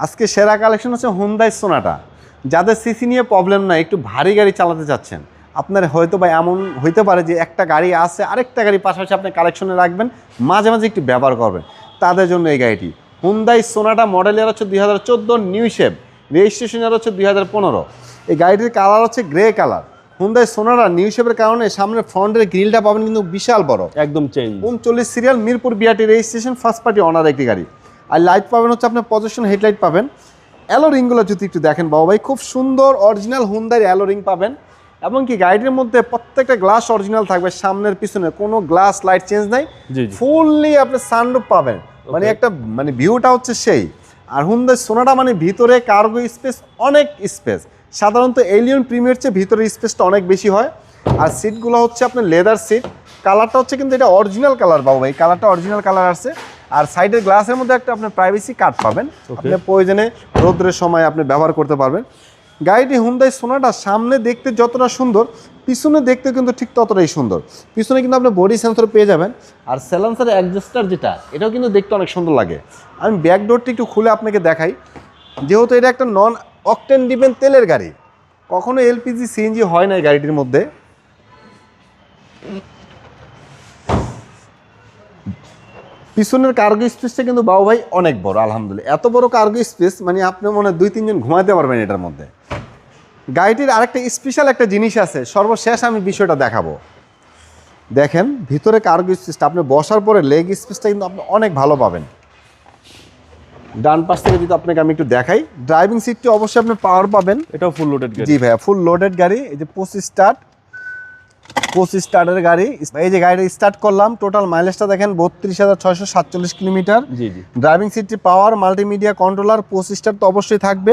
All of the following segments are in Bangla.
আজকে সেরা কালেকশন হচ্ছে হুন্ডাই সোনাটা। যাদের সিসি নিয়ে প্রবলেম নাই, একটু ভারী গাড়ি চালাতে চাচ্ছেন, আপনার হয়তো বা এমন হইতে পারে যে একটা গাড়ি আছে, আরেকটা গাড়ি পাশাপাশি আপনি কালেকশনে রাখবেন, মাঝে মাঝে একটু ব্যবহার করবেন, তাদের জন্য এই গাড়িটি হুন্ডাই সোনাটা। মডেলের হচ্ছে 2014 নিউ শেপ, রেজিস্ট্রেশনের হচ্ছে 2015। এই গাড়িটির কালার হচ্ছে গ্রে কালার। হুন্ডাই সোনাটা নিউ শেপের কারণে সামনে ফ্রন্টের গ্রিলটা পাবেন কিন্তু বিশাল বড়, একদম change. 39 serial, Mirpur BRT registration, first party honour একটি গাড়ি। আর লাইট পাবেন হচ্ছে আপনার পজিশন হেডলাইট পাবেন। অ্যালো রিংগুলো যদি একটু দেখেন বাবু ভাই, খুব সুন্দর অরিজিনাল হুন্ডাই অ্যালো রিং পাবেন। এবং কি গাড়িটির মধ্যে প্রত্যেকটা গ্লাস অরিজিনাল থাকবে, সামনের পিছনে কোনো গ্লাস লাইট চেঞ্জ নাই। ফুললি আপনি সানরুফ পাবেন, মানে একটা মানে ভিউটা হচ্ছে সেই। আর হুন্ডাই সোনাটা মানে ভিতরে কার্গো স্পেস, অনেক স্পেস। সাধারণত এলিয়ন প্রিমিয়ার চেয়ে ভিতরে স্পেসটা অনেক বেশি হয়। আর সিটগুলো হচ্ছে আপনার লেদার সিট। কালারটা হচ্ছে কিন্তু এটা অরিজিনাল কালার বাবু ভাই, কালারটা অরিজিনাল কালার আসছে। আর সাইডের গ্লাসের মধ্যে একটা আপনার প্রাইভেসি কার্ড পাবেন, আপনি প্রয়োজনে রোদ্রের সময় আপনি ব্যবহার করতে পারবেন। গাড়িটি হুন্ডাই সোনাটা সামনে দেখতে যতটা সুন্দর, পিছনে দেখতে কিন্তু ঠিক ততটাই সুন্দর। পিছনে কিন্তু আপনি বডি সেন্সর পেয়ে যাবেন। আর সাইলেন্সার অ্যাডজাস্টার যেটা, এটাও কিন্তু দেখতে অনেক সুন্দর লাগে। আমি ব্যাক ডোরটি একটু খুলে আপনাকে দেখাই। যেহেতু এটা একটা নন অকটেন ডিপেন্ড তেলের গাড়ি, কখনো এলপিজি সিএনজি হয় না এই গাড়িটির মধ্যে। পিছনের কার্গো স্পেসটা কিন্তু বাবু ভাই অনেক বড়, আলহামদুলিল্লাহ। এত বড় কার্গো স্পেস মানে আপনি মনে হয় 2-3 জন ঘুমাতে পারবেন এটার মধ্যে। গাড়িটির আরেকটা স্পেশাল একটা জিনিস আছে, সর্বশেষ আমি বিষয়টা দেখাবো। দেখেন ভিতরে কার্গো স্পেসটা, আপনি বসার পরে লেগ স্পেসটা কিন্তু আপনি অনেক ভালো পাবেন। ডান পাশ থেকে যদি আপনাকে আমি একটু দেখাই, ড্রাইভিং সিটটি অবশ্যই আপনি পাওয়ার পাবেন। এটাও ফুল লোডেড গাড়ি। জি ভাইয়া, ফুল লোডেড গাড়ি। এই যে 25 স্টার্টের গাড়ি। এই যে গাড়িটা স্টার্ট করলাম, টোটাল মাইলেজটা দেখেন 32,647 কিলোমিটার। জি জি। ড্রাইভিং সিটটি পাওয়ার, মাল্টিমিডিয়া কন্ট্রোলার, 25 স্টার তো অবশ্যই থাকবে।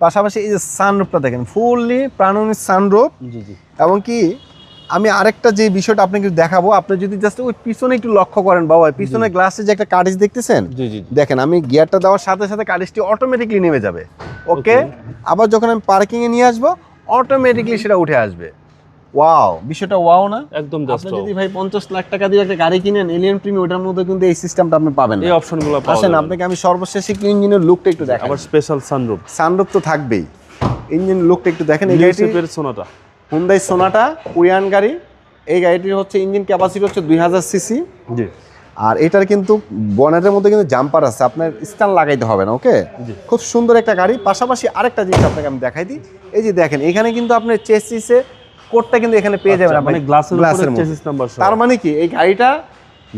পাশাপাশি এই যে সানরুফটা দেখেন, ফুললি প্রাণবন্ত সানরুফ। জি জি। এবং কি আমি আরেকটা যে বিষয়টা আপনাকে দেখাবো, আপনি যদি জাস্ট ওই পিছনে একটু লক্ষ্য করেন বাবা, পিছনে গ্লাসে যে একটা কার্টিজ দেখতেছেন, জি জি। দেখেন আমি গিয়ারটা দেওয়ার সাথে সাথে কার্টিজটি অটোমেটিকলি নেমে যাবে। ওকে, আবার যখন আমি পার্কিংয়ে নিয়ে আসবো, অটোমেটিকলি সেটা উঠে আসবে। ওয়াও, বিষয়টা ওয়াও না? একদম জাস্ট। আপনি যদি ভাই 50 লাখ টাকা দিয়ে একটা গাড়ি কিনেন এলিয়ন প্রিমিয়াম, ওটার মধ্যে কিন্তু এই সিস্টেমটা আপনি পাবেন না। এই অপশনগুলো পাওয়া আসেন যায়। আপনাকে আমি সর্বশেষে একটু ইঞ্জিনের লুকটা একটু দেখাই। আবার স্পেশাল সানরুফ। সানরুফ তো থাকবেই, ইঞ্জিন লুকটা একটু দেখেন। এই গাড়িটি নিউশেপের সোনাটা, হুন্ডাই সোনাটা কোরিয়ান গাড়ি। এই গাড়িটির হচ্ছে ইঞ্জিন ক্যাপাসিটি হচ্ছে 2000 সিসি। জি। আর এটার কিন্তু বনেটের মধ্যে কিন্তু জাম্পার আছে, আপনার স্ট্যান্ড লাগাইতে হবে না। ওকে, খুব সুন্দর একটা গাড়ি। পাশাপাশি আরেকটা জিনিস আপনাকে আমি দেখাই দিই। এই যে দেখেন, এখানে কিন্তু আপনার চেসিসে কোডটা কিন্তু এখানে পেয়ে যাবেন, মানে গ্লাসের উপরে চেসিস নাম্বার। তার মানে কি এই গাড়িটা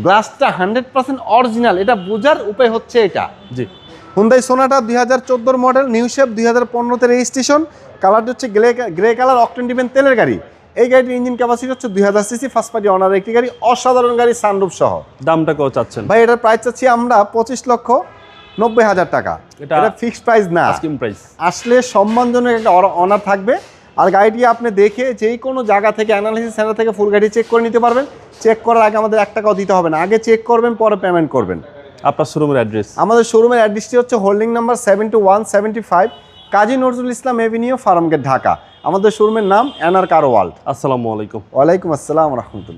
গ্লাসটা 100% অরিজিনাল, এটা বোঝার উপায় হচ্ছে এটা। জি। হুন্ডাই সোনাটা 2014 মডেল, নিউ শেপ, 2015 তে রেজিস্ট্রেশন। কালারটা হচ্ছে গ্রে কালার, অকটেন ডিপেন্ড তেলের গাড়ি। এই গাড়ির ইঞ্জিন ক্যাপাসিটি হচ্ছে 2000 সিসি, ফার্স্ট পার্টি অনার একটি গাড়ি, অসাধারণ গাড়ি, সানরুফ সহ। দামটা কত চাচ্ছেন ভাই এটার প্রাইস চাচ্ছি আমরা 25,90,000 টাকা। এটা ফিক্সড প্রাইস না, আস্কিং প্রাইস। আসলে সম্মানজনক একটা অনার থাকবে। আর গাড়িটি আপনি দেখে যেই কোনো জায়গা থেকে, অ্যানালিসিস সেন্টার থেকে ফুল গাড়ি চেক করে নিতে পারবেন। চেক করার আগে আমাদের 1 টাকাও দিতে হবে না, আগে চেক করবেন পরে পেমেন্ট করবেন। আপনার শোরুমের অ্যাড্রেস? আমাদের শোরুমের অ্যাড্রেসটি হচ্ছে holding number 7175 Kazi Nazrul Islam Avenue, Farmgate, Dhaka. আমাদের শোরুমের নাম এনআর কার ওয়ার্ল্ড। আসসালামু আলাইকুম। ওয়ালাইকুম আসসালাম রহমতুল্লাহ।